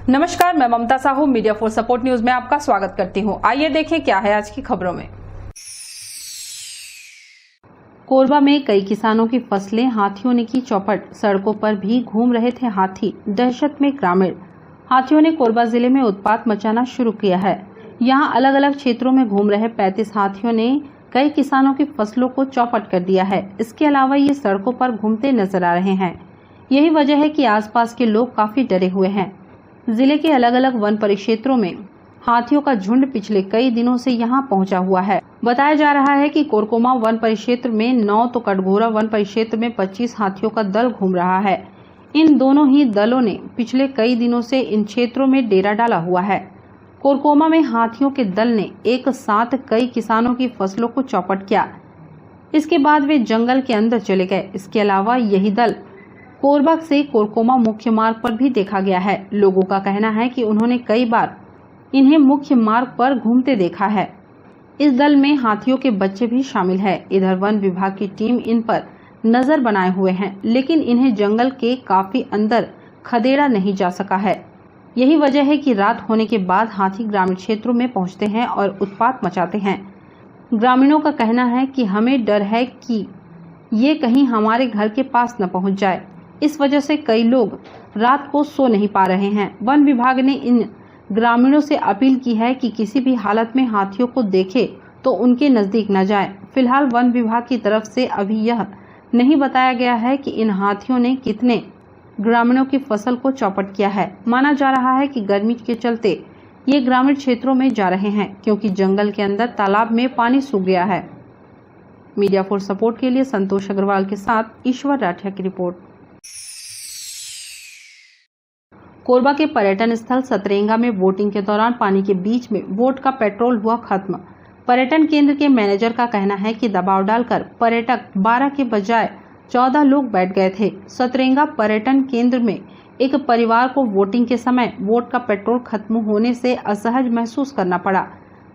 नमस्कार, मैं Mamta Sahu media for support news में आपका स्वागत करती हूं। आइए देखें क्या है आज की खबरों में। कोरबा में कई किसानों की फसलें हाथियों ने की चौपट। सड़कों पर भी घूम रहे थे हाथी, दहशत में ग्रामीण। हाथियों ने कोरबा जिले में उत्पात मचाना शुरू किया है। यहां अलग अलग क्षेत्रों में घूम रहे 35 हाथियों ने कई किसानों की फसलों को चौपट कर दिया है। इसके अलावा ये सड़कों पर घूमते नजर आ रहे हैं। यही वजह है कि आसपास के लोग काफी डरे हुए हैं। जिले के अलग अलग वन परिक्षेत्रों में हाथियों का झुंड पिछले कई दिनों से यहां पहुंचा हुआ है। बताया जा रहा है कि कोरकोमा वन परिक्षेत्र में 9 तो कटघोरा वन परिक्षेत्र में 25 हाथियों का दल घूम रहा है। इन दोनों ही दलों ने पिछले कई दिनों से इन क्षेत्रों में डेरा डाला हुआ है। कोरकोमा में हाथियों के दल ने एक साथ कई किसानों की फसलों को चौपट किया। इसके बाद वे जंगल के अंदर चले गए। इसके अलावा यही दल कोरबा से कोरकोमा मुख्य मार्ग पर भी देखा गया है। लोगों का कहना है कि उन्होंने कई बार इन्हें मुख्य मार्ग पर घूमते देखा है। इस दल में हाथियों के बच्चे भी शामिल है। इधर वन विभाग की टीम इन पर नजर बनाए हुए हैं, लेकिन इन्हें जंगल के काफी अंदर खदेड़ा नहीं जा सका है। यही वजह है कि रात होने के बाद हाथी ग्रामीण क्षेत्रों में पहुंचते हैं और उत्पात मचाते हैं। ग्रामीणों का कहना है कि हमें डर है कि ये कहीं हमारे घर के पास न पहुंच जाए। इस वजह से कई लोग रात को सो नहीं पा रहे हैं। वन विभाग ने इन ग्रामीणों से अपील की है कि किसी भी हालत में हाथियों को देखे तो उनके नजदीक न जाए। फिलहाल वन विभाग की तरफ से अभी यह नहीं बताया गया है कि इन हाथियों ने कितने ग्रामीणों की फसल को चौपट किया है। माना जा रहा है कि गर्मी के चलते ये ग्रामीण क्षेत्रों में जा रहे हैं, क्योंकि जंगल के अंदर तालाब में पानी सूख गया है। मीडिया फॉर सपोर्ट के लिए संतोष अग्रवाल के साथ ईश्वर राठिया की रिपोर्ट। कोरबा के पर्यटन स्थल सतरेंगा में वोटिंग के दौरान पानी के बीच में वोट का पेट्रोल हुआ खत्म। पर्यटन केंद्र के मैनेजर का कहना है कि दबाव डालकर पर्यटक 12 के बजाय 14 लोग बैठ गए थे। सतरेंगा पर्यटन केंद्र में एक परिवार को वोटिंग के समय वोट का पेट्रोल खत्म होने से असहज महसूस करना पड़ा।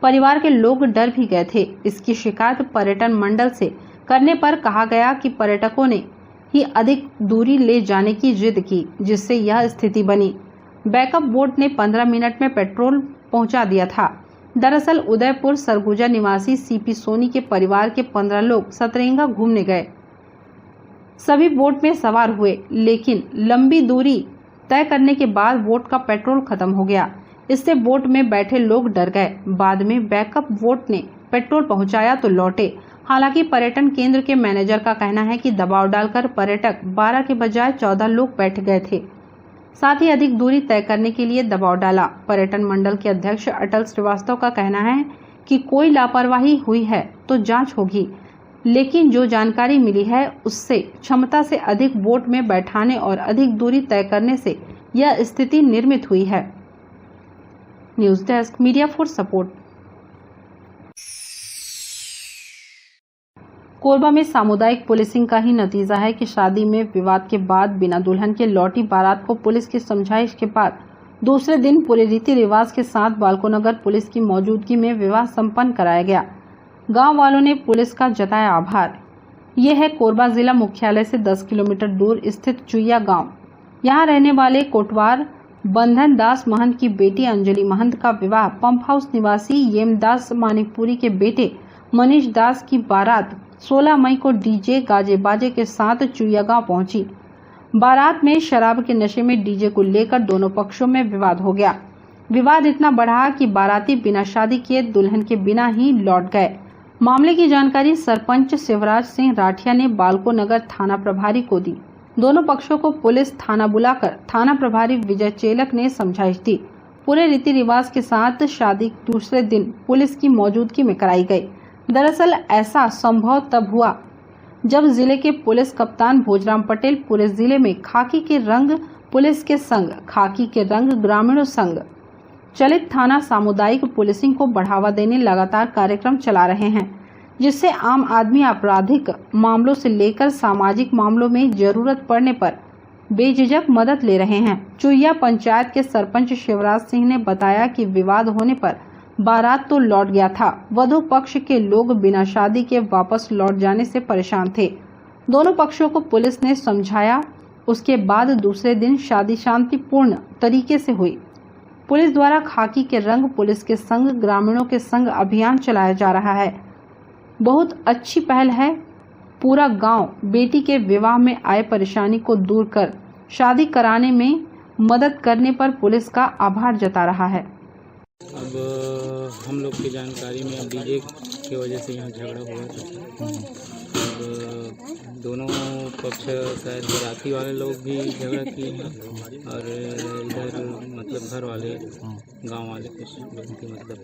परिवार के लोग डर भी गए थे। इसकी शिकायत पर्यटन मंडल से करने पर कहा गया कि पर्यटकों ने ही अधिक दूरी ले जाने की जिद की, जिससे यह स्थिति बनी। बैकअप बोट ने 15 मिनट में पेट्रोल पहुंचा दिया था। दरअसल उदयपुर सरगुजा निवासी सीपी सोनी के परिवार के 15 लोग सतरेंगा घूमने गए। सभी बोट में सवार हुए, लेकिन लंबी दूरी तय करने के बाद बोट का पेट्रोल खत्म हो गया। इससे बोट में बैठे लोग डर गए। बाद में बैकअप बोट ने पेट्रोल पहुंचाया तो लौटे। हालांकि पर्यटन केंद्र के मैनेजर का कहना है कि दबाव डालकर पर्यटक 12 के बजाय 14 लोग बैठ गए थे। साथ ही अधिक दूरी तय करने के लिए दबाव डाला। पर्यटन मंडल के अध्यक्ष अटल श्रीवास्तव का कहना है कि कोई लापरवाही हुई है तो जांच होगी, लेकिन जो जानकारी मिली है उससे क्षमता से अधिक बोट में बैठाने और अधिक दूरी तय करने से यह स्थिति निर्मित हुई है। News desk media for support. Korba में सामुदायिक पुलिसिंग का ही नतीजा है कि शादी में विवाद के बाद बिना दुल्हन के लौटी बारात को पुलिस की समझाइश के बाद दूसरे दिन पूरे रीति रिवाज के साथ बालकोनगर पुलिस की मौजूदगी में विवाह संपन्न कराया गया। गांव वालों ने पुलिस का जताया आभार। ये है कोरबा जिला मुख्यालय से 10 किलोमीटर दूर स्थित चुईया गाँव। यहाँ रहने वाले कोटवार बंधन दास महंत की बेटी अंजलि महंत का विवाह पंप हाउस निवासी येमदास मानिकपुरी के बेटे मनीष दास की बारात 16 मई को डीजे गाजे बाजे के साथ चुईया गांव पहुंची। बारात में शराब के नशे में डीजे को लेकर दोनों पक्षों में विवाद हो गया। विवाद इतना बढ़ा कि बाराती बिना शादी किए दुल्हन के बिना ही लौट गए। मामले की जानकारी सरपंच शिवराज सिंह राठिया ने बालकोनगर थाना प्रभारी को दी। दोनों पक्षों को पुलिस थाना बुलाकर थाना प्रभारी विजय चेलक ने समझाइश दी। पूरे रीति रिवाज के साथ शादी दूसरे दिन पुलिस की मौजूदगी में कराई गई। दरअसल ऐसा संभव तब हुआ जब जिले के पुलिस कप्तान भोजराम पटेल पूरे जिले में खाकी के रंग पुलिस के संग खाकी के रंग ग्रामीणों संग चलित थाना सामुदायिक पुलिसिंग को बढ़ावा देने लगातार कार्यक्रम चला रहे हैं, जिससे आम आदमी आपराधिक मामलों से लेकर सामाजिक मामलों में जरूरत पड़ने पर बेझिझक मदद ले रहे हैं। चुईया पंचायत के सरपंच शिवराज सिंह ने बताया कि विवाद होने पर बारात तो लौट गया था, वधू पक्ष के लोग बिना शादी के वापस लौट जाने से परेशान थे। दोनों पक्षों को पुलिस ने समझाया। उसके बाद दूसरे दिन शादी शांतिपूर्ण तरीके से हुई। पुलिस द्वारा खाकी के रंग पुलिस के संग ग्रामीणों के संग अभियान चलाया जा रहा है। बहुत अच्छी पहल है। पूरा गांव बेटी के विवाह में आए परेशानी को दूर कर शादी कराने में मदद करने पर पुलिस का आभार जता रहा है। अब हम लोग की जानकारी में अब डीजे की वजह से यहाँ झगड़ा हुआ था। अब दोनों पक्ष शायद बाराती वाले लोग भी झगड़ा किए हैं और इधर मतलब घर वाले गांव वाले कुछ व्यक्ति मतलब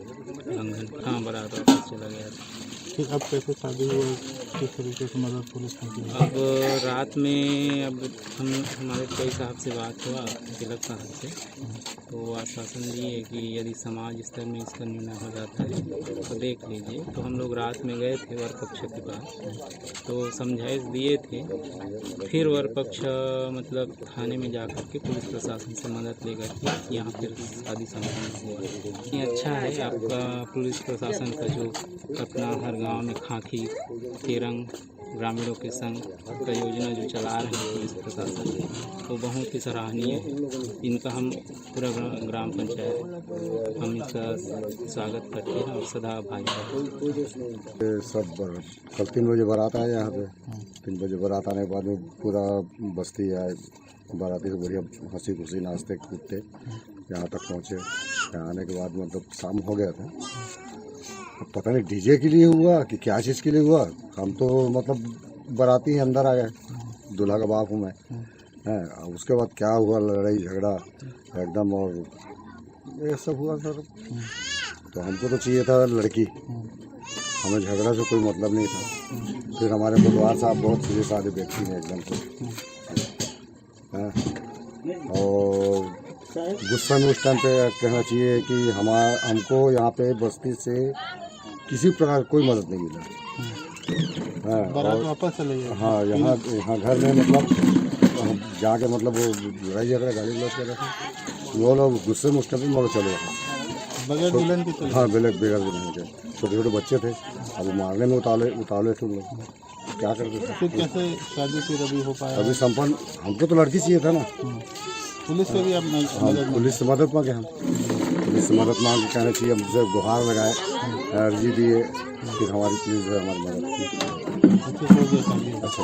बारात वापस चला गया था। ठीक, अब कैसे शादी हुआ, किस तरीके से मदद पुलिस ने की? अब रात में अब हमारे कोई साहब से बात हुआ तिलक साहब से, तो वो आश्वासन दिए कि यदि समाज स्तर में इसका निर्णय हो जाता है तो देख लीजिए। तो हम लोग रात में गए थे वर पक्ष के पास, तो समझाइश दिए थे। फिर वर पक्ष मतलब थाने में जाकर के पुलिस प्रशासन से मदद लेकर के यहाँ फिर शादी संपन्न हुआ। ये अच्छा है आपका पुलिस प्रशासन का जो अपना हर गांव में खाकी के रंग ग्रामीणों के संग का योजना जो चला रहे हैं पुलिस प्रशासन, तो बहुत ही सराहनीय है। इनका हम पूरा ग्राम पंचायत हम इसका स्वागत करते हैं और सदा आभारी। सब कल 3 बजे बारात आया यहाँ पे। 3 बजे बारात आने के बाद में पूरा बस्ती आए, बाराती से बढ़िया हंसी खुशी नाचते कूदते यहाँ तक पहुँचे। यहाँ आने के बाद मतलब शाम हो गया था। पता नहीं डीजे के लिए हुआ कि क्या चीज़ के लिए हुआ। हम तो मतलब बाराती अंदर आ गए, दूल्हा का बाप हूँ मैं। उसके बाद क्या हुआ, लड़ाई झगड़ा एकदम और ये सब हुआ सर। तो हमको तो चाहिए था लड़की, हमें झगड़ा से कोई मतलब नहीं था। फिर हमारे परिवार साहब बहुत सीधे साधे व्यक्ति हैं एकदम से, और गुस्सा में उस टाइम पे कहना चाहिए कि हमको यहाँ पे बस्ती से किसी प्रकार कोई मदद नहीं मिला। बारात वापस चले गए। हाँ, यहाँ घर में मतलब जाके मतलब वो लड़ाई झगड़ा गाड़ी लौट कर रखे, वो लोग गुस्से में उस टाइम पे मतलब चले गए बगैर दुल्हन के। हाँ, बगैर दुल्हन के छोटे छोटे बच्चे थे। अब मारने में उतावले थे लोग, क्या करते थे। फिर कैसे शादी फिर अभी हो पाया? अभी संपन्न। हमको तो लड़की चाहिए था ना। पुलिस से भी आप पुलिस से मदद मांगे। हम पुलिस से मदद मांग के कहना चाहिए, हमसे गुहार लगाए, अर्जी दिए, फिर हमारी पुलिस ने हमारी मदद की। अच्छा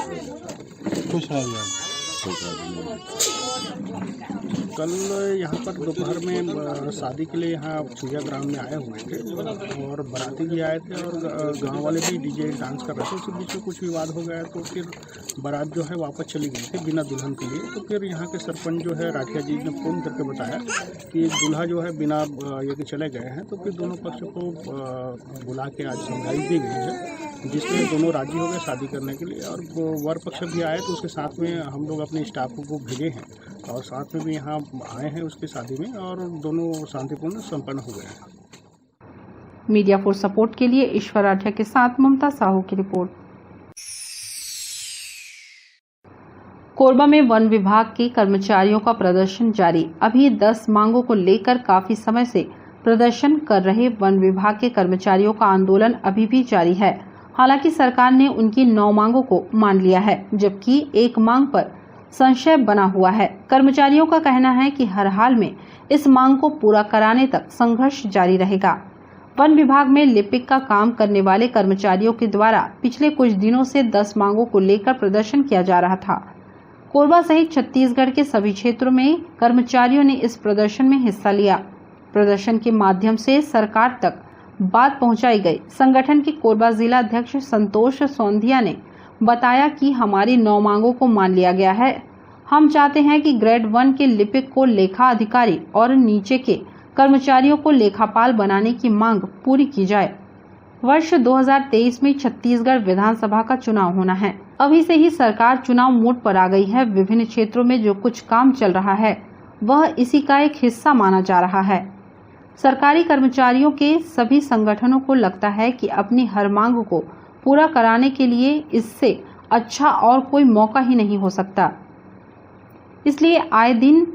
खुश है कल यहाँ पर दोपहर में शादी के लिए यहाँ चुया ग्राम में आए हुए थे और बाराती भी आए थे और गांव वाले भी डीजे डांस कर रहे थे। उसके बीच में कुछ विवाद हो गया तो फिर बारात जो है वापस चली गई थी बिना दुल्हन के लिए। तो फिर यहाँ के सरपंच जो है राठिया जी ने फ़ोन करके बताया कि दूल्हा जो है बिना ये के चले गए हैं। तो फिर दोनों पक्ष को बुला के आज समझाई दी गई है, जिसमें दोनों राजी हो गए शादी करने के लिए। और वर पक्ष भी आए तो उसके साथ में हम लोग अपने स्टाफ को भेजे हैं और साथ में भी यहाँ आए हैं उसकी शादी में, और दोनों शांतिपूर्ण संपन्न हो गए हैं। मीडिया फॉर सपोर्ट के लिए ईश्वर राठिया के साथ ममता साहू की रिपोर्ट। कोरबा में वन विभाग के कर्मचारियों का प्रदर्शन जारी। अभी 10 मांगों को लेकर काफी समय से प्रदर्शन कर रहे वन विभाग के कर्मचारियों का आंदोलन अभी भी जारी है। हालांकि सरकार ने उनकी 9 मांगों को मान लिया है, जबकि एक मांग पर संशय बना हुआ है। कर्मचारियों का कहना है कि हर हाल में इस मांग को पूरा कराने तक संघर्ष जारी रहेगा। वन विभाग में लिपिक का काम करने वाले कर्मचारियों के द्वारा पिछले कुछ दिनों से 10 मांगों को लेकर प्रदर्शन किया जा रहा था। कोरबा सहित छत्तीसगढ़ के सभी क्षेत्रों में कर्मचारियों ने इस प्रदर्शन में हिस्सा लिया। प्रदर्शन के माध्यम से सरकार तक बात पहुंचाई गई। संगठन के कोरबा जिला अध्यक्ष संतोष सोंधिया ने बताया कि हमारी 9 मांगों को मान लिया गया है। हम चाहते हैं कि ग्रेड 1 के लिपिक को लेखा अधिकारी और नीचे के कर्मचारियों को लेखापाल बनाने की मांग पूरी की जाए। वर्ष 2023 में छत्तीसगढ़ विधानसभा का चुनाव होना है। अभी से ही सरकार चुनाव मोड पर आ गई है। विभिन्न क्षेत्रों में जो कुछ काम चल रहा है वह इसी का एक हिस्सा माना जा रहा है। सरकारी कर्मचारियों के सभी संगठनों को लगता है कि अपनी हर मांग को पूरा कराने के लिए इससे अच्छा और कोई मौका ही नहीं हो सकता। इसलिए आए दिन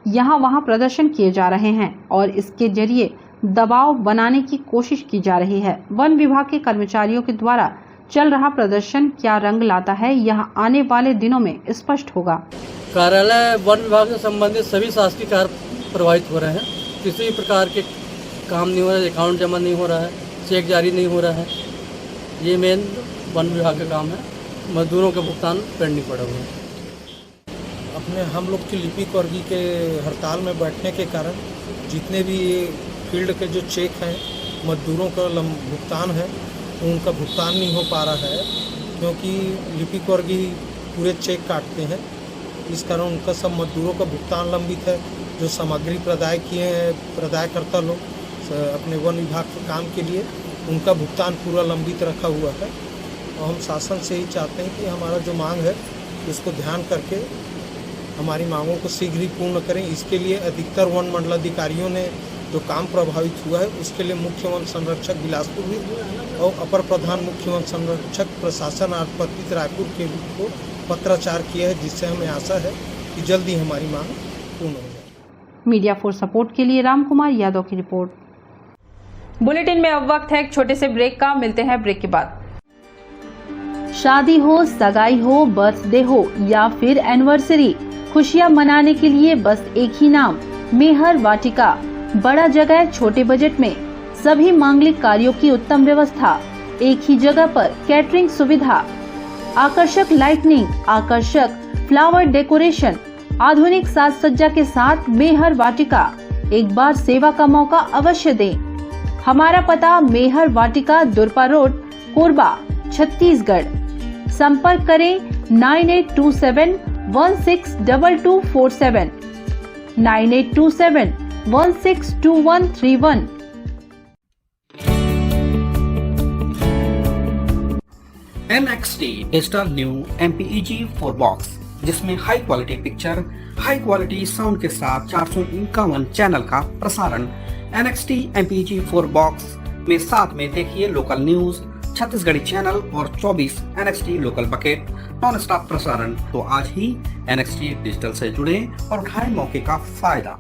यहाँ वहाँ प्रदर्शन किए जा रहे हैं और इसके जरिए दबाव बनाने की कोशिश की जा रही है। वन विभाग के कर्मचारियों के द्वारा चल रहा प्रदर्शन क्या रंग लाता है, यह आने वाले दिनों में स्पष्ट होगा। कार्यालय वन विभाग से संबंधित सभी शासकीय कार्य प्रभावित हो रहे हैं। किसी भी प्रकार के काम नहीं हो रहा है, अकाउंट जमा नहीं हो रहा है, चेक जारी नहीं हो रहा है। ये मेन वन विभाग का काम है। मजदूरों का भुगतान पेंडिंग पड़ा हुआ है। अपने हम लोग की लिपिक वर्गीय के हड़ताल में बैठने के कारण जितने भी फील्ड के जो चेक हैं मजदूरों का भुगतान है उनका भुगतान नहीं हो पा रहा है, क्योंकि लिपिक वर्गीय पूरे चेक काटते हैं। इस कारण उनका सब मजदूरों का भुगतान लंबित है। जो सामग्री प्रदाय किए हैं प्रदायकर्ता लोग अपने वन विभाग के काम के लिए, उनका भुगतान पूरा लंबित रखा हुआ है। और हम शासन से ही चाहते हैं कि हमारा जो मांग है उसको ध्यान करके हमारी मांगों को शीघ्र ही पूर्ण करें। इसके लिए अधिकतर वन मंडलाधिकारियों ने जो काम प्रभावित हुआ है उसके लिए मुख्य वन संरक्षक बिलासपुर भी और अपर प्रधान मुख्य वन संरक्षक प्रशासन आरपत्रित रायपुर के को पत्राचार किया है, जिससे हमें आशा है कि जल्दी हमारी मांग पूर्ण हो जाए। मीडिया फॉर सपोर्ट के लिए राम कुमार यादव की रिपोर्ट। बुलेटिन में अब वक्त है एक छोटे से ब्रेक का। मिलते हैं ब्रेक के बाद। शादी हो, सगाई हो, बर्थडे हो या फिर एनिवर्सरी, खुशियां मनाने के लिए बस एक ही नाम, मेहर वाटिका। बड़ा जगह, छोटे बजट में सभी मांगलिक कार्यों की उत्तम व्यवस्था, एक ही जगह पर कैटरिंग सुविधा, आकर्षक लाइटनिंग, आकर्षक फ्लावर डेकोरेशन, आधुनिक साज सज्जा के साथ मेहर वाटिका। एक बार सेवा का मौका अवश्य दें। हमारा पता मेहर वाटिका, दुरपा रोड, कोरबा, छत्तीसगढ़। संपर्क करें 9827162247, 9827162131। NXT digital new MPEG 4 box, जिसमें high quality picture, high quality sound के साथ 451 चैनल का प्रसारण। NXT MPEG 4 बॉक्स में साथ में देखिए लोकल न्यूज, छत्तीसगढ़ी चैनल और 24 NXT local bucket non stop प्रसारण। तो आज ही NXT डिजिटल से जुड़े और उठाएं मौके का फायदा।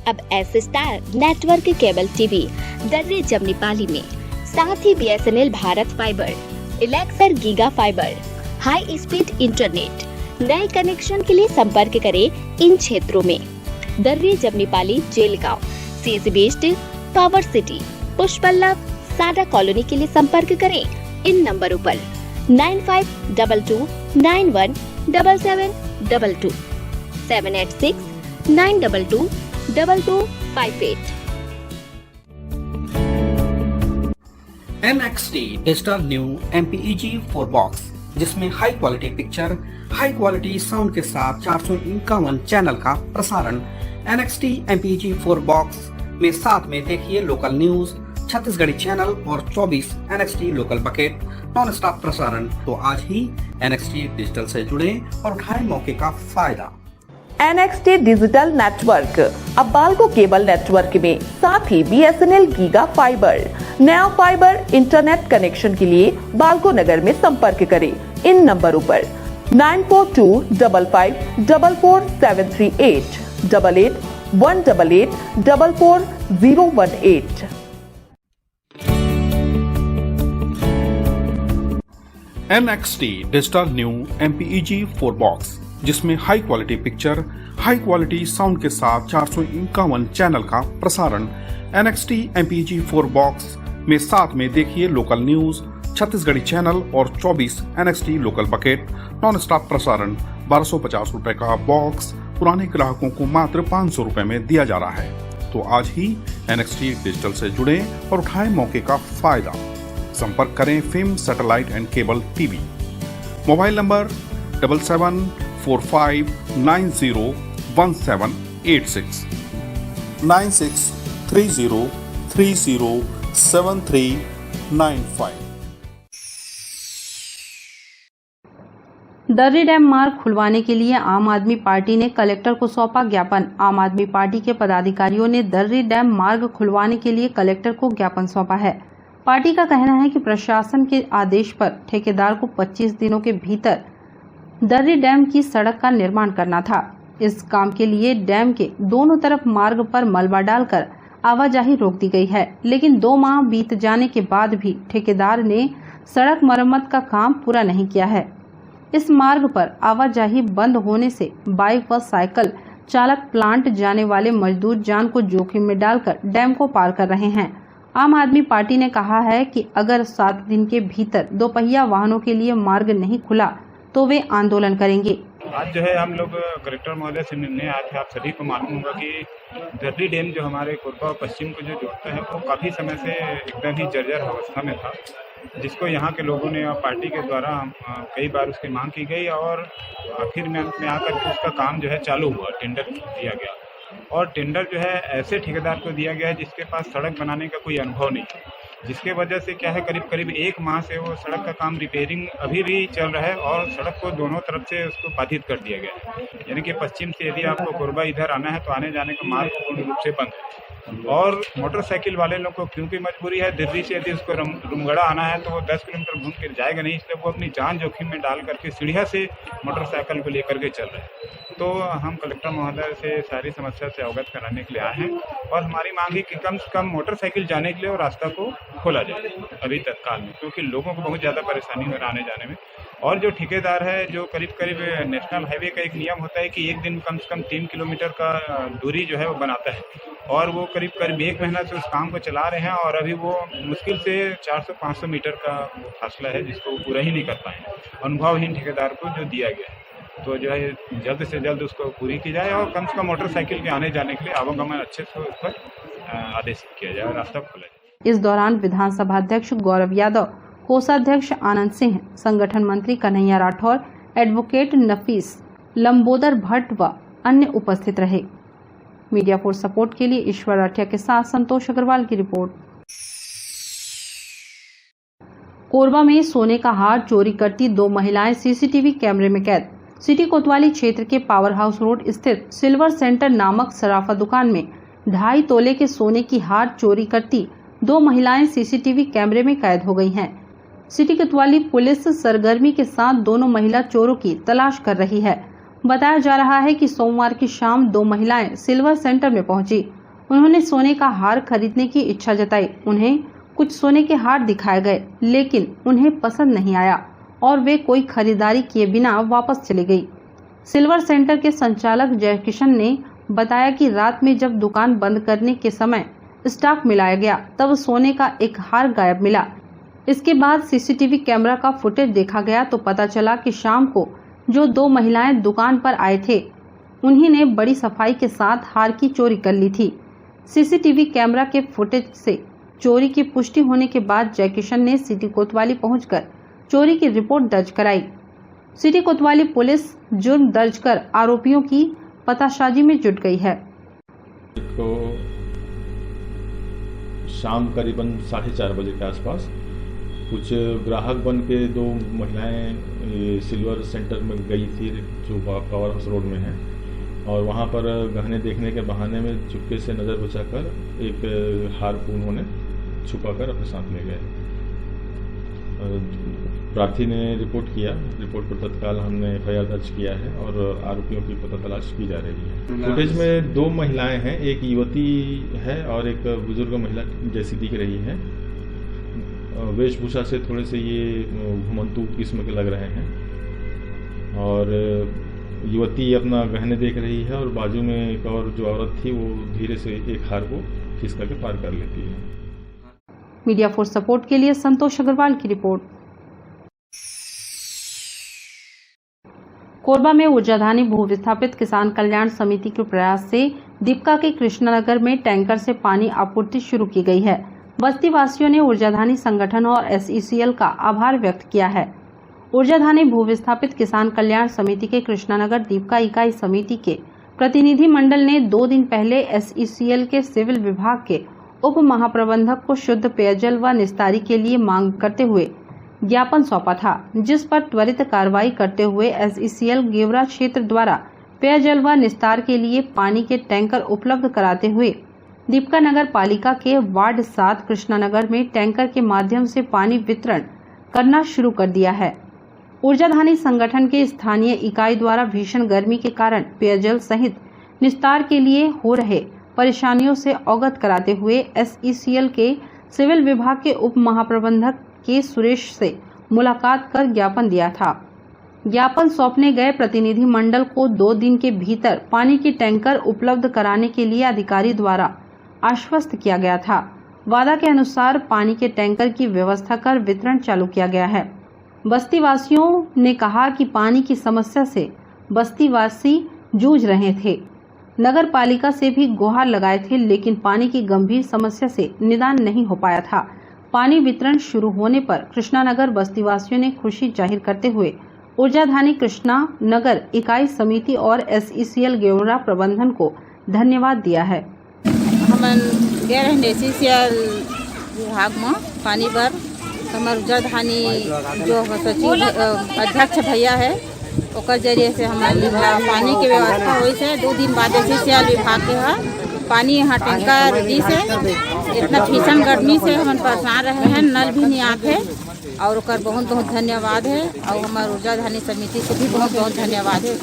अब S star network cable TV दर्रे जमनी पाली में, साथ ही BSNL Bharat fibre, Elixir giga fibre, high speed internet. नए कनेक्शन के लिए संपर्क करें इन क्षेत्रों में: दर्रे जमनी पाली, जेलगांव, CSB बेस्ड, पावर सिटी, पुष्पल्लव, साडा कॉलोनी के लिए संपर्क करें इन नंबरों पर 9522917722, 786-922-2258। NXT digital new MPEG 4 box, जिसमें high quality picture, high quality sound के साथ 451 चैनल का प्रसारण। NXT MPEG 4 बॉक्स में साथ में देखिए लोकल न्यूज, छत्तीसगढ़ी चैनल और 24 NXT local bucket non stop प्रसारण। तो आज ही NXT डिजिटल से जुड़े और उठाएं मौके का फायदा। NXT डिजिटल नेटवर्क अब बाल्को केबल नेटवर्क में, साथ ही BSNL गीगा फाइबर। नया फाइबर इंटरनेट कनेक्शन के लिए बाल्को नगर में संपर्क करें इन नंबरों पर 9425544738, 8818844018। NXT digital new MPEG 4 box, जिसमें high quality picture, high quality sound के साथ 451 चैनल का प्रसारण। NXT MPEG 4 बॉक्स में साथ में देखिए लोकल न्यूज, छत्तीसगढ़ी चैनल और 24 NXT local bucket non stop प्रसारण। 1250 रुपए का बॉक्स पुराने ग्राहकों को मात्र 500 रुपए में दिया जा रहा है। तो आज ही NXT डिजिटल से जुड़े और उठाएं मौके का फायदा। संपर्क करें film satellite and cable TV. Mobile number 7745901786, 9630307395। Darri dam मार्ग खुलवाने के लिए आम आदमी पार्टी ने कलेक्टर को सौंपा ज्ञापन। आम आदमी पार्टी के पदाधिकारियों ने दर्री डैम मार्ग खुलवाने के लिए कलेक्टर को ज्ञापन सौंपा है। पार्टी का कहना है कि प्रशासन के आदेश पर ठेकेदार को 25 दिनों के भीतर दर्री डैम की सड़क का निर्माण करना था। इस काम के लिए डैम के दोनों तरफ मार्ग पर मलबा डालकर आवाजाही रोक दी गई है, लेकिन 2 माह बीत जाने के बाद भी ठेकेदार ने सड़क मरम्मत का काम पूरा नहीं किया है। इस मार्ग पर आवाजाही बंद होने से बाइक व साइकिल चालक प्लांट जाने वाले मजदूर जान को जोखिम में डालकर डैम को पार कर रहे हैं। आम आदमी पार्टी ने कहा है कि अगर 7 दिन के भीतर दोपहिया वाहनों के लिए मार्ग नहीं खुला तो वे आंदोलन करेंगे। आज जो है हम लोग कलेक्टर महोदय से मिलने आए थे। आप सभी को मालूम होगा कि दर्री डैम जो हमारे कोरबा और पश्चिम को जो जोड़ता है वो काफ़ी समय से एकदम ही जर्जर अवस्था में था, जिसको यहाँ के लोगों ने और पार्टी के द्वारा कई बार उसकी मांग की गई और आखिर में अंत में आकर के उसका काम जो है चालू हुआ, टेंडर दिया गया और टेंडर जो है ऐसे ठेकेदार को दिया गया है जिसके पास सड़क बनाने का कोई अनुभव नहीं है, जिसके वजह से क्या है करीब 1 माह से वो सड़क का काम रिपेयरिंग अभी भी चल रहा है और सड़क को दोनों तरफ से उसको बाधित कर दिया गया है। यानी कि पश्चिम से यदि आपको कोरबा इधर आना है तो आने जाने का मार्ग पूर्ण रूप से बंद है और मोटरसाइकिल वाले लोग को क्योंकि मजबूरी है, दिल्ली से यदि उसको रुमगढ़ा आना है तो वो 10 किलोमीटर घूम कर जाएगा नहीं, इसलिए वो अपनी जान जोखिम में डाल करके सीढ़िया से मोटरसाइकिल को लेकर के चल रहे हैं। तो हम कलेक्टर महोदय से सारी समस्या से अवगत कराने के लिए आए हैं और हमारी मांग है कि कम से कम मोटरसाइकिल जाने के लिए और रास्ता को खोला जाए अभी तत्काल में, क्योंकि लोगों को बहुत ज़्यादा परेशानी हो रहा आने जाने में। और जो ठेकेदार है जो करीब नेशनल हाईवे का एक नियम होता है कि एक दिन कम से कम 3 किलोमीटर का दूरी जो है वो बनाता है और वो करीब 1 महीना से उस काम को चला रहे हैं और अभी वो मुश्किल से 400-500 मीटर का फासला है जिसको वो पूरा ही नहीं कर पाए अनुभवहीन ठेकेदार को जो दिया गया है। तो जो है जल्द से जल्द उसको पूरी की जाए और कम से कम मोटरसाइकिल के आने जाने के लिए आवागमन अच्छे से उस पर आदेश किया जाए और रास्ता खोला जाए। इस दौरान विधानसभा अध्यक्ष गौरव यादव, कोषाध्यक्ष आनंद सिंह, संगठन मंत्री कन्हैया राठौर, एडवोकेट नफीस, लंबोदर भट्ट व अन्य उपस्थित रहे। मीडिया फॉर सपोर्ट के लिए ईश्वर राठिया के साथ संतोष अग्रवाल की रिपोर्ट। कोरबा में सोने का हार चोरी करती 2 महिलाएं सीसीटीवी कैमरे में कैद। सिटी कोतवाली क्षेत्र के पावर हाउस रोड स्थित सिल्वर सेंटर नामक सराफा दुकान में 2.5 तोले के सोने की हार चोरी करती 2 महिलाएं सीसीटीवी कैमरे में कैद हो गई हैं। सिटी कोतवाली पुलिस सरगर्मी के साथ दोनों महिला चोरों की तलाश कर रही है। बताया जा रहा है कि सोमवार की शाम 2 महिलाएं सिल्वर सेंटर में पहुंची। उन्होंने सोने का हार खरीदने की इच्छा जताई। उन्हें कुछ सोने के हार दिखाए गए, लेकिन उन्हें पसंद नहीं आया और वे कोई खरीदारी किए बिना वापस चली गई। सिल्वर सेंटर के संचालक जयकिशन ने बताया कि रात में जब दुकान बंद करने के समय स्टॉक मिलाया गया तब सोने का एक हार गायब मिला। इसके बाद सीसीटीवी कैमरा का फुटेज देखा गया तो पता चला कि शाम को जो 2 महिलाएं दुकान पर आए थे उन्हीं ने बड़ी सफाई के साथ हार की चोरी कर ली थी। सीसीटीवी कैमरा के फुटेज से चोरी की पुष्टि होने के बाद जयकिशन ने सिटी कोतवाली पहुंचकर चोरी की रिपोर्ट दर्ज कराई। सिटी कोतवाली पुलिस जुर्म दर्ज कर आरोपियों की पतासाजी में जुट गई है। तो शाम करीबन 4:30 बजे के आसपास कुछ ग्राहक बन के 2 महिलाएं सिल्वर सेंटर में गई थी जो पावर हाउस रोड में है और वहां पर गहने देखने के बहाने में चुपके से नज़र बचाकर एक हार को उन्होंने छुपाकर अपने साथ ले गए। प्रार्थी ने रिपोर्ट किया, रिपोर्ट पर तत्काल हमने FIR दर्ज किया है और आरोपियों की पता तलाश की जा रही है। फुटेज में 2 महिलाएं हैं, एक युवती है और एक बुजुर्ग महिला जैसी दिख रही है। वेशभूषा से थोड़े से ये घुमंतू किस्म के लग रहे हैं और युवती अपना गहने देख रही है और बाजू में एक और जो औरत थी वो धीरे से एक हार को खिसका के पार कर लेती है। मीडिया फॉर सपोर्ट के लिए संतोष अग्रवाल की रिपोर्ट। कोरबा में ऊर्जाधानी भू विस्थापित किसान कल्याण समिति के प्रयास से दीपका के कृष्णानगर में टैंकर से पानी आपूर्ति शुरू की गई है। बस्ती वासियों ने ऊर्जाधानी संगठन और SECL का आभार व्यक्त किया है। ऊर्जाधानी भू विस्थापित किसान कल्याण समिति के कृष्णानगर दीपका इकाई समिति के प्रतिनिधि मंडल ने 2 दिन पहले SECL के सिविल विभाग के उप महाप्रबंधक को शुद्ध पेयजल व निस्तारी के लिए मांग करते हुए ज्ञापन सौंपा था, जिस पर त्वरित कार्रवाई करते हुए SECL गेवरा क्षेत्र द्वारा पेयजल व निस्तार के लिए पानी के टैंकर उपलब्ध कराते हुए दीपका नगर पालिका के वार्ड 7 कृष्णानगर में टैंकर के माध्यम से पानी वितरण करना शुरू कर दिया है। ऊर्जाधानी संगठन के स्थानीय इकाई द्वारा भीषण गर्मी के कारण पेयजल सहित निस्तार के लिए हो रहे परेशानियों से अवगत कराते हुए SECL के सिविल विभाग के उप महाप्रबंधक के सुरेश से मुलाकात कर ज्ञापन दिया था। ज्ञापन सौंपने गए प्रतिनिधि मंडल को 2 दिन के भीतर पानी की टैंकर उपलब्ध कराने के लिए अधिकारी द्वारा आश्वस्त किया गया था। वादा के अनुसार पानी के टैंकर की व्यवस्था कर वितरण चालू किया गया है। बस्ती वासियों ने कहा कि पानी की समस्या से बस्ती वासी जूझ रहे थे। नगर पालिका से भी गुहार लगाए थे, लेकिन पानी की गंभीर समस्या से निदान नहीं हो पाया था। पानी वितरण शुरू होने पर कृष्णानगर बस्ती वासियों ने खुशी जाहिर करते हुए ऊर्जाधानी कृष्णा नगर इकाई समिति और SECL गेवरा प्रबंधन को धन्यवाद दिया है। हमन गए रहने SECL विभाग में पानी पर हमार ऊर्जाधानी जो सचिव अध्यक्ष भैया है ओकर जरिए से हमारे पानी की व्यवस्था हुई है। 2 दिन बाद SECL विभाग के है पानी यहाँ टैंकर दी से इतना भीषण गर्मी से हम परेशान रहे हैं, नल भी नहीं आते और ओकर बहुत बहुत धन्यवाद है और हमारे ऊर्जाधानी समिति से भी बहुत बहुत धन्यवाद है।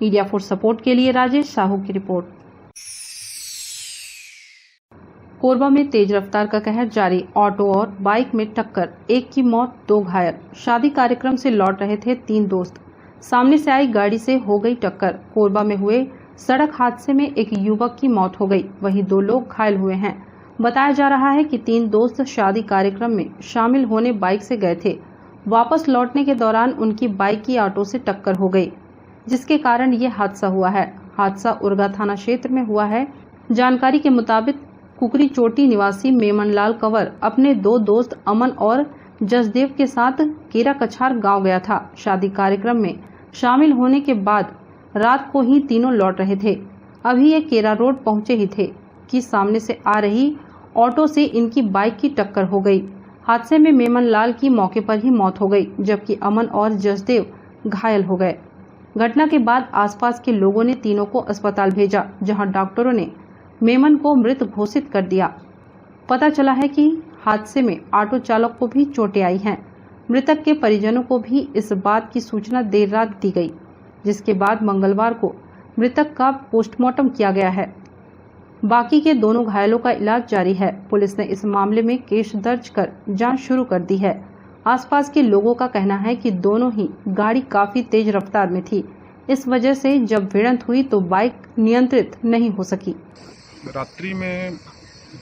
मीडिया फॉर सपोर्ट के लिए राजेश साहू की रिपोर्ट। कोरबा में तेज रफ्तार का कहर जारी, ऑटो और बाइक में टक्कर, 1 की मौत 2 घायल। शादी कार्यक्रम से लौट रहे थे 3 दोस्त, सामने से आई गाड़ी से हो गई टक्कर। कोरबा में हुए सड़क हादसे में एक युवक की मौत हो गई, वहीं 2 लोग घायल हुए हैं। बताया जा रहा है कि 3 दोस्त शादी कार्यक्रम में शामिल होने बाइक से गए थे। वापस लौटने के दौरान उनकी बाइक की ऑटो से टक्कर हो गई, जिसके कारण ये हादसा हुआ है। हादसा उरगा थाना क्षेत्र में हुआ है। जानकारी के मुताबिक कुकरी चोटी निवासी मेमनलाल कंवर अपने 2 दोस्त अमन और जसदेव के साथ केरा कछार गांव गया था। शादी कार्यक्रम में शामिल होने के बाद रात को ही तीनों लौट रहे थे। अभी ये केरा रोड पहुंचे ही थे कि सामने से आ रही ऑटो से इनकी बाइक की टक्कर हो गई। हादसे में मेमनलाल की मौके पर ही मौत हो गई, जबकि अमन और जसदेव घायल हो गए। घटना के बाद आसपास के लोगों ने तीनों को अस्पताल भेजा, जहां डॉक्टरों ने मेमन को मृत घोषित कर दिया। पता चला है कि हादसे में ऑटो चालक को भी चोटें आई हैं। मृतक के परिजनों को भी इस बात की सूचना देर रात दी गई, जिसके बाद मंगलवार को मृतक का पोस्टमार्टम किया गया है। बाकी के दोनों घायलों का इलाज जारी है। पुलिस ने इस मामले में केस दर्ज कर जांच शुरू कर दी है। आसपास के लोगों का कहना है कि दोनों ही गाड़ी काफी तेज रफ्तार में थी। इस वजह से जब भिड़ंत हुई तो बाइक नियंत्रित नहीं हो सकी। रात्रि में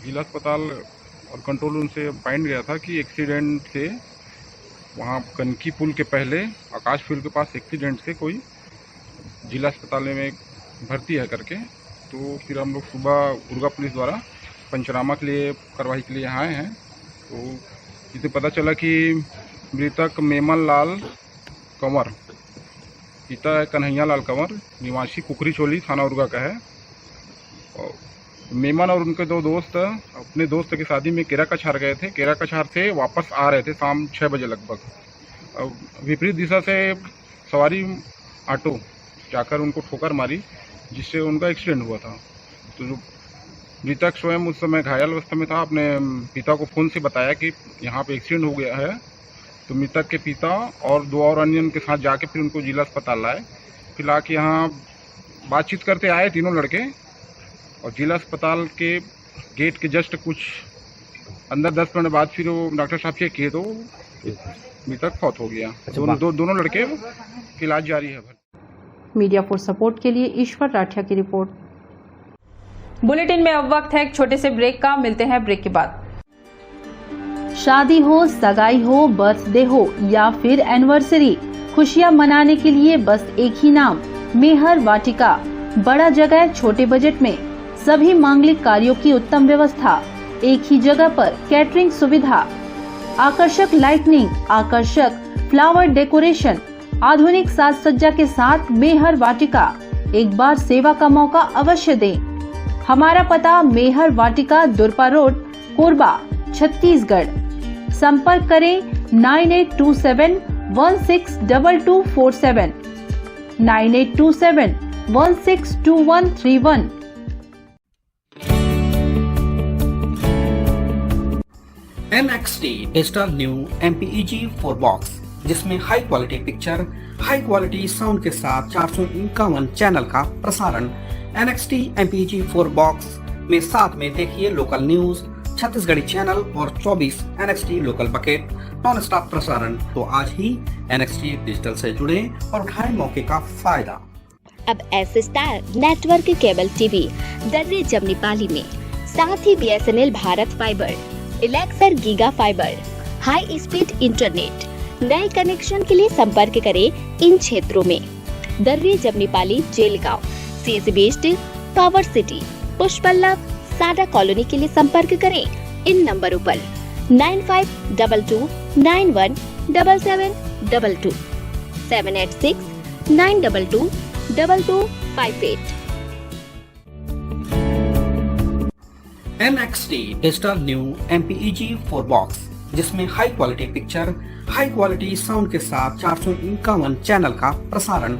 जिला अस्पताल और कंट्रोल रूम से फाइंड गया था कि एक्सीडेंट से वहाँ कनकी पुल के पहले आकाश फील्ड के पास एक्सीडेंट से कोई जिला अस्पताल में भर्ती है करके। तो फिर हम लोग सुबह उरगा पुलिस द्वारा पंचनामा के लिए कार्रवाई के लिए यहाँ आए हैं। तो इसे पता चला कि मृतक मेमन लाल कंवर, पिता है कन्हैया लाल कंवर, निवासी कुकरी चोली थाना उरगा का है। और मेमन और उनके 2 दोस्त अपने दोस्त की शादी में केरा कछार गए थे। केरा कछार से वापस आ रहे थे शाम 6 बजे लगभग। विपरीत दिशा से सवारी ऑटो जाकर उनको ठोकर मारी, जिससे उनका एक्सीडेंट हुआ था। तो जो मृतक स्वयं उस समय घायल अवस्था में था, अपने पिता को फ़ोन से बताया कि यहाँ पे एक्सीडेंट हो गया है। तो मृतक के पिता और 2 और अन्य उनके साथ जाके फिर उनको जिला अस्पताल लाए। फिर लाके यहाँ बातचीत करते आए तीनों लड़के, और जिला अस्पताल के गेट के जस्ट कुछ अंदर 10 मिनट बाद फिर वो डॉक्टर साहब चेक किए तो मृतक फौत हो गया। दोनों लड़के की इलाज जारी है। मीडिया फॉर सपोर्ट के लिए ईश्वर राठिया की रिपोर्ट। बुलेटिन में अब वक्त है एक छोटे से ब्रेक का। मिलते हैं ब्रेक के बाद। शादी हो, सगाई हो, बर्थडे हो या फिर एनिवर्सरी, खुशियां मनाने के लिए बस एक ही नाम, मेहर वाटिका। बड़ा जगह, छोटे बजट में सभी मांगलिक कार्यों की उत्तम व्यवस्था, एक ही जगह पर कैटरिंग सुविधा, आकर्षक लाइटनिंग, आकर्षक फ्लावर डेकोरेशन, आधुनिक साज सज्जा के साथ मेहर वाटिका। एक बार सेवा का मौका अवश्य दें। हमारा पता मेहर वाटिका, दुरपा रोड, कोरबा, छत्तीसगढ़। संपर्क करें 9827162247, 9827162131। NXT digital new MPEG 4 box, जिसमें high quality picture, high quality sound के साथ 451 चैनल का प्रसारण। NXT MPEG 4 बॉक्स में साथ में देखिए लोकल न्यूज, छत्तीसगढ़ी चैनल और 24 NXT local bucket non stop प्रसारण। तो आज ही NXT डिजिटल से जुड़े और उठाएं मौके का फायदा। अब S star network cable TV दर्रे जमनी पाली में, साथ ही BSNL Bharat fibre, Elixir giga fibre, high speed internet. नए कनेक्शन के लिए संपर्क करें इन क्षेत्रों में: दर्रे जमनी पाली, जेलगांव, CSB बेस्ड, पावर सिटी, पुष्पल्लव, साडा कॉलोनी के लिए संपर्क करें इन नंबरों पर 9522917722, 786-922-2258। NXT digital new MPEG 4 box, जिसमें high quality picture, high quality sound के साथ 451 चैनल का प्रसारण।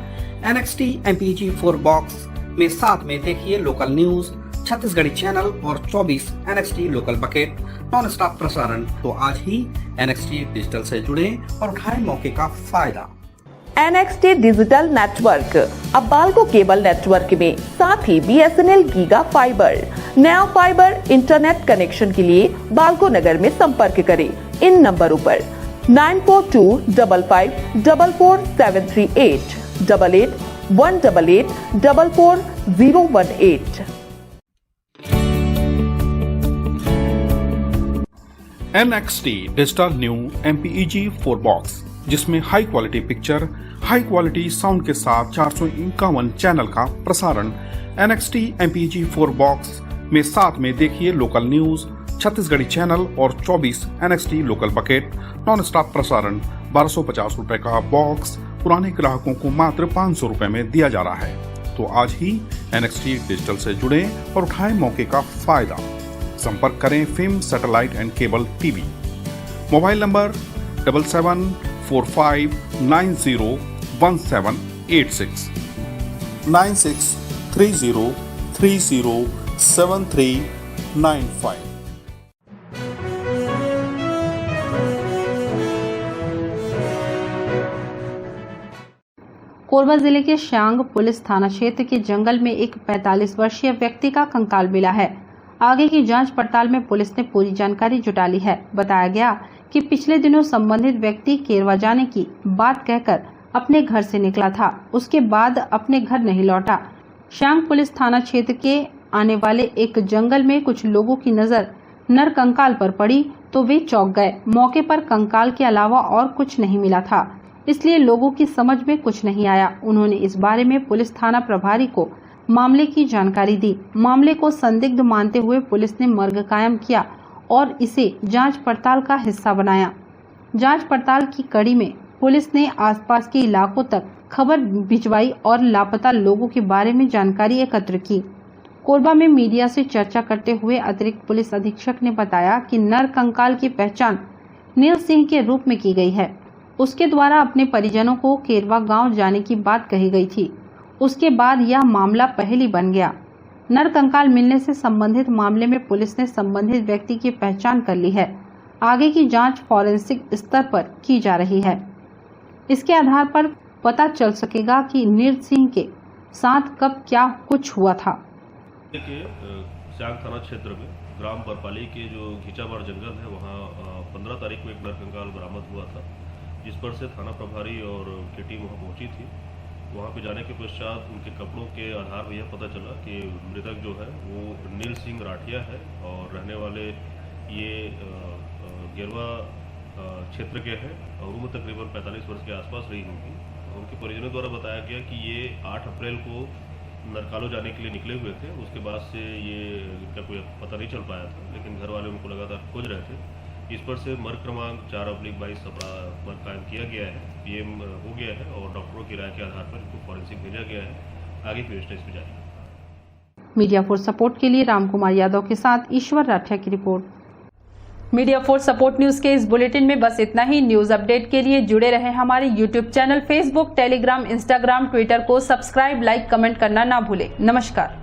NXT MPEG 4 बॉक्स में साथ में देखिए लोकल न्यूज, छत्तीसगढ़ी चैनल और 24 NXT local bucket non stop प्रसारण। तो आज ही NXT डिजिटल से जुड़े और उठाएं मौके का फायदा। NXT डिजिटल नेटवर्क अब बाल्को केबल नेटवर्क में, साथ ही BSNL गीगा फाइबर, नया फाइबर इंटरनेट कनेक्शन के लिए बाल्को नगर में संपर्क करें इन नंबरों पर 9425544738, 8818844018। NXT digital new MPEG 4 box, जिसमें high quality picture, high quality sound के साथ 451 चैनल का प्रसारण। NXT MPEG 4 बॉक्स में साथ में देखिए लोकल न्यूज, छत्तीसगढ़ी चैनल और 24 NXT local bucket non stop प्रसारण। 1250 रुपए का बॉक्स पुराने ग्राहकों को मात्र 500 रुपए में दिया जा रहा है। तो आज ही NXT डिजिटल से जुड़े और उठाएं मौके का फायदा। संपर्क करें film satellite and cable TV. Mobile number 7745901786, 9630307395। Korba जिले के श्यांग पुलिस थाना क्षेत्र के जंगल में एक 45 वर्षीय व्यक्ति का कंकाल मिला है। आगे की जांच पड़ताल में पुलिस ने पूरी जानकारी जुटा ली है। बताया गया कि पिछले दिनों संबंधित व्यक्ति केरवा जाने की बात कहकर अपने घर से निकला था, उसके बाद अपने घर नहीं लौटा। श्यांग पुलिस थाना क्षेत्र के आने वाले एक जंगल में कुछ लोगों की नजर नर कंकाल पर पड़ी तो वे चौंक गए। मौके पर कंकाल के अलावा और कुछ नहीं मिला था, इसलिए लोगों की समझ में कुछ नहीं आया। उन्होंने इस बारे में पुलिस थाना प्रभारी को मामले की जानकारी दी। मामले को संदिग्ध मानते हुए पुलिस ने मर्ग कायम किया और इसे जांच पड़ताल का हिस्सा बनाया। जांच पड़ताल की कड़ी में पुलिस ने आसपास के इलाकों तक खबर भिजवाई और लापता लोगों के बारे में जानकारी एकत्र की। कोरबा में मीडिया से चर्चा करते हुए अतिरिक्त पुलिस अधीक्षक ने बताया कि नर कंकाल की पहचान नील सिंह के रूप में की गई है। उसके द्वारा अपने परिजनों को केरवा गांव जाने की बात कही गई थी। उसके बाद यह मामला पहेली बन गया। नर कंकाल मिलने से संबंधित मामले में पुलिस ने संबंधित व्यक्ति की पहचान कर ली है। आगे की जांच फॉरेंसिक स्तर पर की जा रही है। इसके आधार पर पता चल सकेगा कि नील सिंह के साथ कब क्या कुछ हुआ था। श्यांग थाना क्षेत्र में ग्राम बरपाली के जो घिचाबाड़ जंगल है, वहाँ 15 तारीख को एक नर कंकाल बरामद हुआ था, जिस पर से थाना प्रभारी और की टीम वहाँ पहुँची थी। वहाँ पे जाने के पश्चात उनके कपड़ों के आधार पर यह पता चला कि मृतक जो है वो नील सिंह राठिया है और रहने वाले ये गेरवा क्षेत्र के हैं और उम्र तकरीबन 45 वर्ष के आसपास रही होगी। उनके परिजनों द्वारा बताया गया कि ये 8 अप्रैल को नरकालो जाने के लिए निकले हुए थे। उसके बाद से ये इनका कोई पता नहीं चल पाया था, लेकिन घर वाले उनको लगातार खोज रहे थे। इस पर से मर्ग क्रमांक 4/22 मर्ग कायम किया गया है, PM हो गया है और डॉक्टरों की राय के आधार पर इनको फॉरेंसिक भेजा गया है। आगे की वेस्टेज में जारी। मीडिया फोर्स सपोर्ट के लिए रामकुमार यादव के साथ ईश्वर राठिया की report. Media force support news के इस बुलेटिन में बस इतना ही। न्यूज अपडेट के लिए जुड़े रहे हमारे YouTube channel, Facebook, Telegram, Instagram, Twitter को सब्सक्राइब, लाइक, कमेंट करना ना भूलें। नमस्कार।